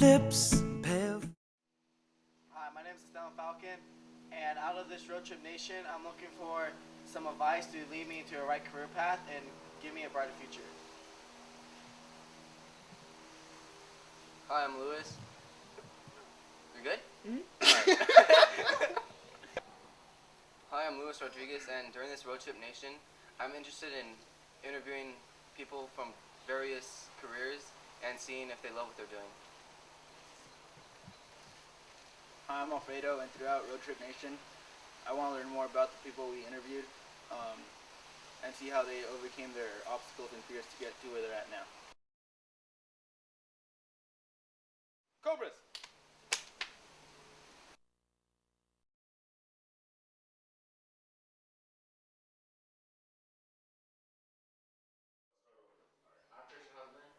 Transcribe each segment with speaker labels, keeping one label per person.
Speaker 1: lips pale.
Speaker 2: Hi, my name is Falcon, and out of this Road Trip Nation, I'm looking for some advice to lead me into a right career path and give me a brighter future.
Speaker 3: Hi, I'm Lewis. You good? Hi, I'm Luis Rodriguez, and during this Road Trip Nation, I'm interested in interviewing people from various careers and seeing if they love what they're doing.
Speaker 4: Hi, I'm Alfredo, and throughout Road Trip Nation, I want to learn more about the people we interviewed and see how they overcame their obstacles and fears to get to where they're at now. Cobras!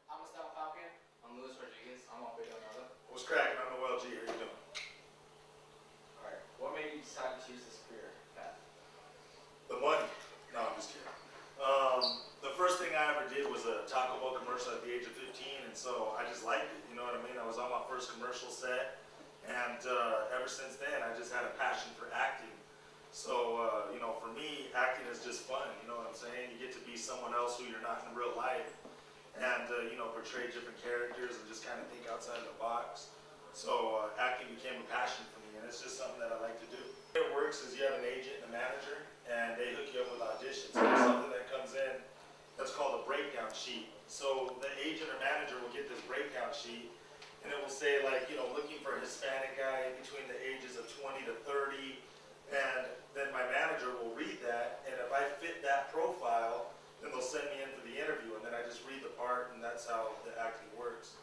Speaker 3: I'm Falcon. I'm Luis Rodriguez. I'm Alfredo.
Speaker 5: What's cracking? I'm Noel G. How you doing?
Speaker 3: Alright, what made you decide to choose this career path?
Speaker 5: The money. No, I'm just kidding. The first thing I ever did was a Taco Bell commercial at the age of 15, and so I just liked it. You know what I mean? I was on my first commercial set, and ever since then, I just had a passion for acting. So, for me, acting is just fun. You know what I'm saying? You get to be someone else who you're not in real life, and portray different characters and just kind of think outside the box. So acting became a passion for me, and it's just something that I like to do. The way it works is you have an agent and a manager, and they hook you up with auditions. So there's something that comes in that's called a breakdown sheet. So the agent or manager will get this breakdown sheet, and it will say, like, looking for a Hispanic guy between the ages of 20 to 30, and then my manager will read that, and if I fit that profile, then they'll send me in for the interview, and then I just read the part, and that's how the acting works.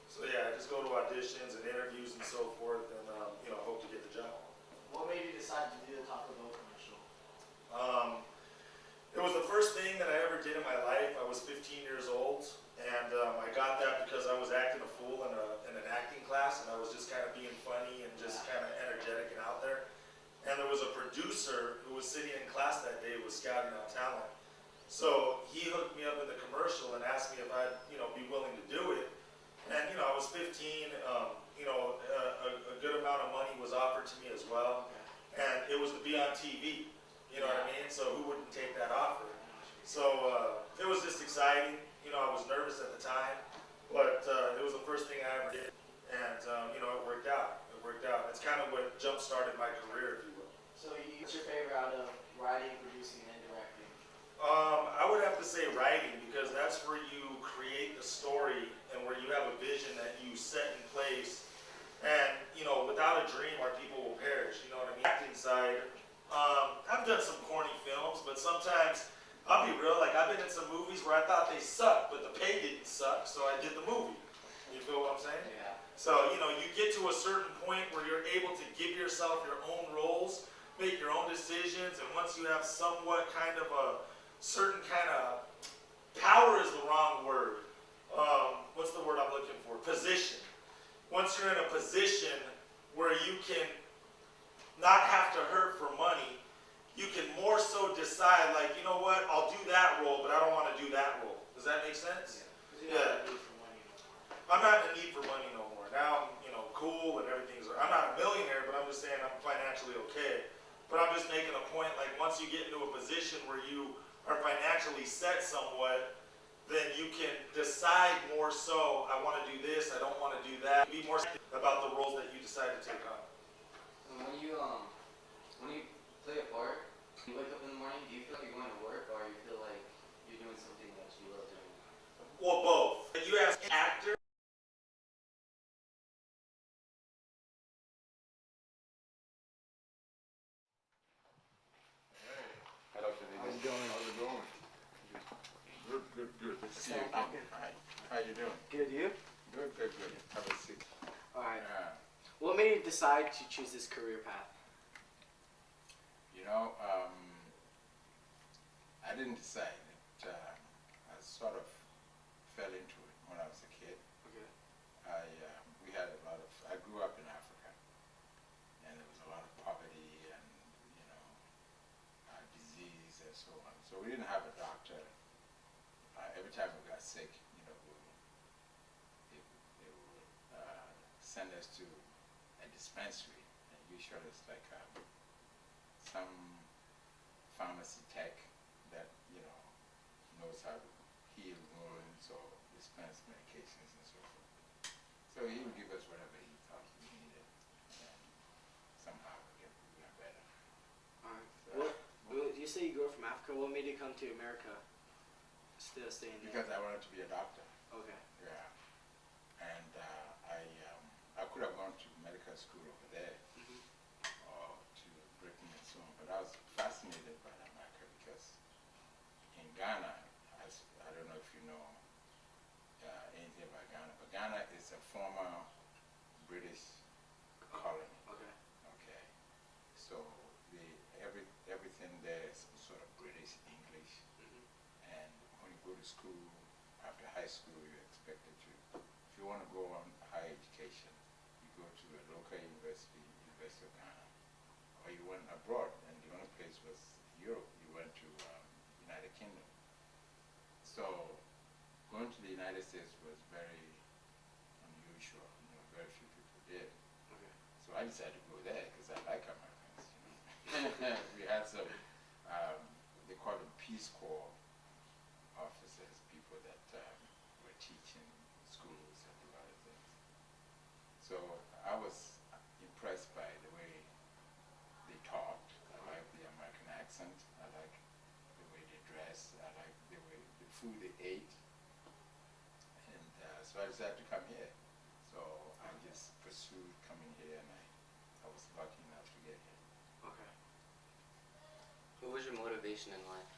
Speaker 5: So yeah, I just go to auditions and interviews and so forth, and hope to get the job.
Speaker 2: What made you decide to do the Taco Bell commercial?
Speaker 5: It was the first thing that I ever did in my life. I was 15 years old, and I got that because I was acting a fool in an acting class, and I was just kind of being funny and just kind of energetic and out there. And there was a producer who was sitting in class that day, was scouting out talent. So he hooked me up in the commercial and asked me if I'd, be willing to do it. And, I was 15, a good amount of money was offered to me as well. And it was to be on TV, you know what I mean? So who wouldn't take that offer? So it was just exciting. I was nervous at the time, but it was the first thing I ever did. And, it worked out. It worked out. It's kind of what jump-started my career, if you will.
Speaker 2: So what's your favorite out of writing, producing, and directing?
Speaker 5: I would have to say writing, because that's where you create the story and where you have a vision that you set in place. And, without a dream, our people will perish, you know what I mean? Acting side, I've done some corny films, but sometimes, I'll be real, like I've been in some movies where I thought they sucked, but the pay didn't suck, so I did the movie. You feel what I'm saying?
Speaker 2: Yeah.
Speaker 5: So, you get to a certain point where you're able to give yourself your own roles, make your own decisions, and once you have somewhat kind of a certain kind of, power is the wrong word. What's the word I'm looking for? Position. Once you're in a position where you can not have to hurt for money, you can more so decide, like, you know what, I'll do that role, but I don't want to do that role. Does that make sense?
Speaker 2: Yeah.
Speaker 5: I'm not in need for money no more. Now I'm, cool and everything's, I'm not a millionaire, but I'm just saying I'm financially okay. But I'm just making a point, like, once you get into a position where you are financially set somewhat, then you can decide more so, I want to do this, I don't want to do that. Be more about the roles that you decide to take on.
Speaker 3: When you play a part, you wake up in the morning, do you feel like you're going to work, or you feel like you're doing something that you love doing?
Speaker 5: Well, both. If you ask actor,
Speaker 6: How's it going? How's it going? Good. Good to see you again. Hi. How you doing?
Speaker 2: Good, you?
Speaker 6: Good. Have a seat.
Speaker 2: Alright. What made you decide to choose this career path?
Speaker 6: I didn't decide it. I sort of fell into it when I was a kid.
Speaker 2: Okay.
Speaker 6: I grew up in Africa, and there was a lot of poverty and, disease and so on. So we didn't have a doctor. Every time we got sick, they would send us to a dispensary, and usually it's like some pharmacy tech that knows how to heal wounds or dispense medications and so forth. So he would give us whatever he thought we needed, and somehow we got better.
Speaker 2: Alright.
Speaker 6: So,
Speaker 2: You say you grew up from Africa. What made you come to America? Still staying there.
Speaker 6: because I wanted to be a doctor.
Speaker 2: Okay.
Speaker 6: Yeah, and I could have gone to medical school over there
Speaker 2: Mhm.
Speaker 6: or to Britain and so on, but I was fascinated by America because in Ghana, I don't know if you know anything about Ghana, but Ghana is a former British colony.
Speaker 2: Okay.
Speaker 6: Okay, so everything there is sort of British English,
Speaker 2: Mhm.
Speaker 6: and when you go to school after high school, you're expected to. If you want to go on higher education, you go to a local university, University of Ghana, or you went abroad, and the only place was Europe. You went to United Kingdom. So going to the United States was very unusual. Very few people did.
Speaker 2: Okay.
Speaker 6: So I decided to go there because I like Americans. We had some, they call them Peace Corps officers, people that were teaching schools and do other things. So I was impressed by the way they talked. I like the American accent. I like the way they dress. I like the way the food they ate. And so I decided to come here. So I just pursued coming here, and I was lucky enough to get here.
Speaker 2: Okay.
Speaker 3: What was your motivation in life?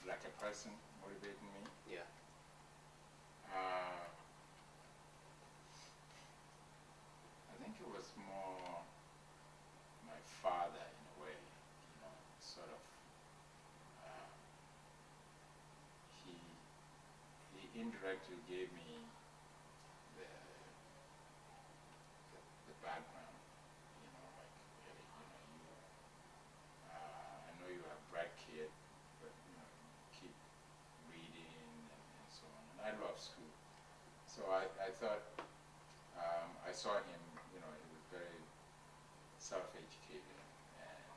Speaker 6: Like a person motivating me.
Speaker 3: Yeah.
Speaker 6: I think it was more my father in a way, sort of. Uh, he indirectly gave me the background, like I know you're a bright kid, but keep reading and so on. And I love school, so I thought I saw him. He was very self-educated, and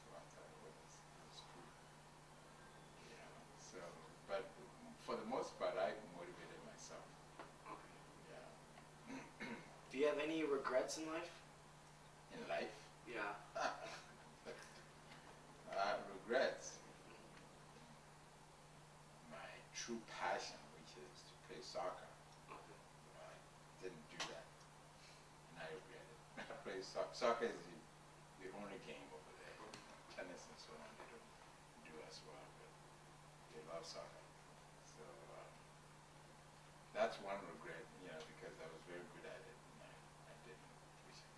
Speaker 6: so I thought, well, that's cool. So, but for the most part, I motivated myself.
Speaker 2: Okay.
Speaker 6: Yeah.
Speaker 2: Do you have any regrets in life?
Speaker 6: In life,
Speaker 2: Yeah.
Speaker 6: regrets. My true passion, which is to play soccer,
Speaker 2: Okay.
Speaker 6: I didn't do that, and I regret it. I play soccer. Soccer is the only game over there. Tennis and so on, they don't do as well, but they love soccer. So that's one regret, because I was very good at it, and I didn't push it.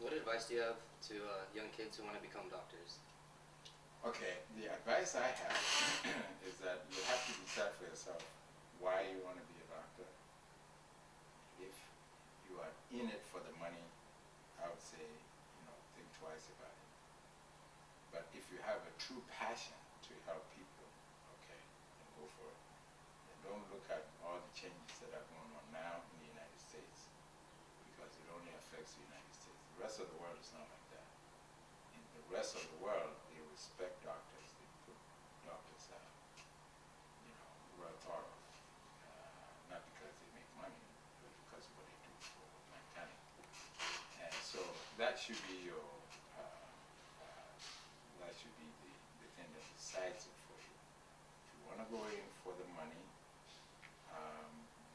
Speaker 3: What advice do you have to young kids who want to become doctors?
Speaker 6: Okay, the advice I have is that you have to decide for yourself why you want to be a doctor. If you are in it for the money, I would say, think twice about it. But if you have a true passion to help people, okay, then go for it. And don't look at all the changes that are going on now in the United States, because it only affects the United States. The rest of the world is not like that. In the rest of the world, they respect doctors. They put doctors, well thought of. Not because they make money, but because of what they do for mankind. And so that should be the thing that decides it for you. If you want to go in for the money,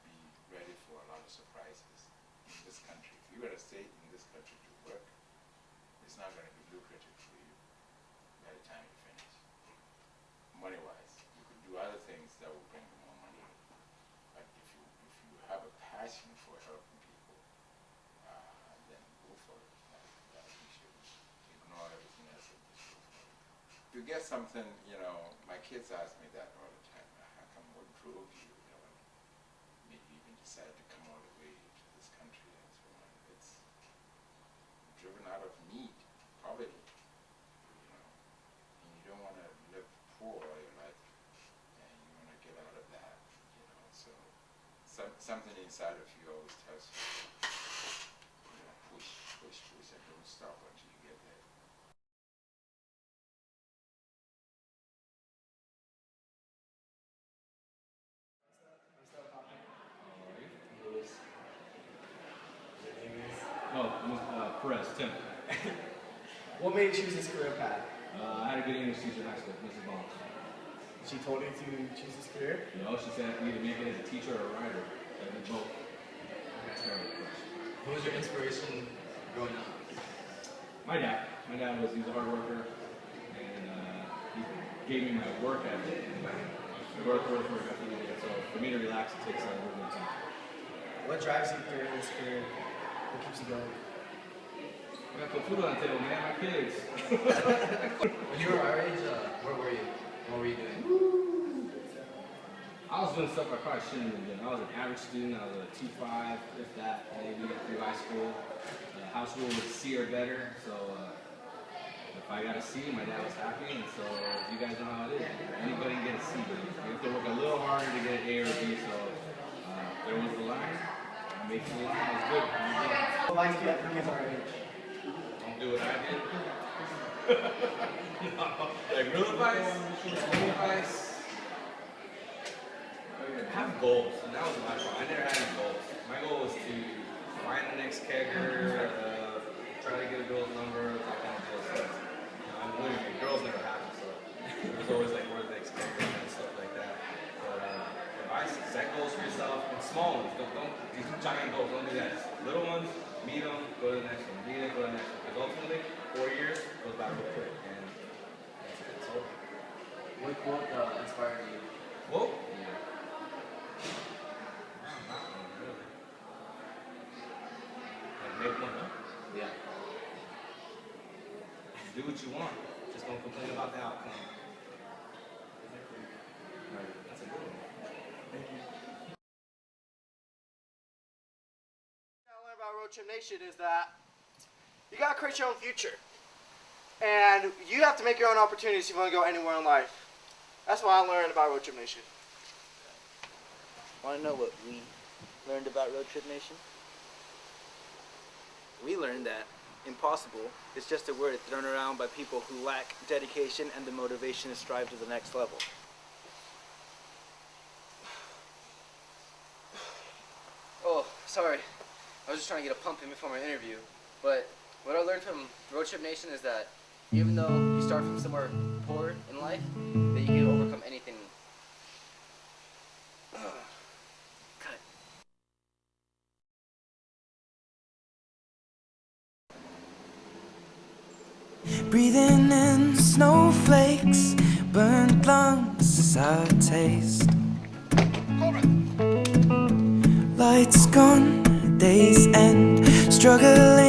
Speaker 6: be ready for a lot of surprises in this country. If you're going to stay in this country to work, it's not going to be lucrative for you by the time you finish. Money-wise, you could do other things that will bring you more money. But if you have a passion for helping people, then go for it. You should ignore everything else and just go for it. If you get something, my kids ask me that all the time. How come, what drove you? Made you even decide to come all the way to this country and so on. It's driven out of need, poverty, and you don't want to live poor all your life, and you want to get out of that. something inside of you always tells you, push, push, push, and don't stop until you get there.
Speaker 1: Perez, Tim.
Speaker 2: What made you choose this career path?
Speaker 1: I had a good English teacher in high school, Mrs. Bonds.
Speaker 2: She told you to choose this career?
Speaker 1: You know, she said I could either make it as a teacher or a writer. I did both. Terrible question.
Speaker 7: Who was your inspiration growing up?
Speaker 1: My dad. My dad he was a hard worker, and he gave me my work ethic. Work ethic. So for me to relax, it takes a little bit of time.
Speaker 2: What drives you through this career? What keeps you going?
Speaker 1: I got to put food on the table, man. My kids.
Speaker 7: When you were our age, where were you? What were you doing?
Speaker 1: I was doing stuff I probably shouldn't have been doing. I was an average student. I was a 2.5, if that, maybe through high school. House rule was C or better, so if I got a C, my dad was happy, and so you guys know how it is. Anybody can get a C, but you have to work a little harder to get an A or a B, so there was the line. I made the line, it was good.
Speaker 2: What advice do you have for kids our age?
Speaker 1: Don't do what I did. No, like real advice? Real advice? Have goals, and that was my problem. I never had any goals. My goal was to find the next kegger, try to get a girl's number, that kind of deal. So, I'm literally, girls never happen, so it was always like, where's the next kegger and stuff like that. But advice, set goals for yourself, and small ones. Don't these giant goals, don't do that. Little ones, meet them, go to the next one. Meet it, go to the next one. Because ultimately, 4 years goes by real quick, and that's it. So,
Speaker 7: What quote inspired you?
Speaker 1: whoa. Make one up.
Speaker 7: Yeah.
Speaker 1: Do what you want. Just don't complain about the outcome. That's a good one.
Speaker 2: Thank you. What I learned about Roadtrip Nation is that you gotta create your own future. And you have to make your own opportunities if you want to go anywhere in life. That's what I learned about Roadtrip Nation.
Speaker 4: Want to know what we learned about Roadtrip Nation? We learned that impossible is just a word thrown around by people who lack dedication and the motivation to strive to the next level.
Speaker 3: Oh, sorry. I was just trying to get a pump in before my interview. But what I learned from Roadtrip Nation is that even though you start from somewhere poor in life, that you can overcome anything. Cut.
Speaker 8: Breathing in snowflakes, burnt lungs as I taste. Lights gone, days end, struggling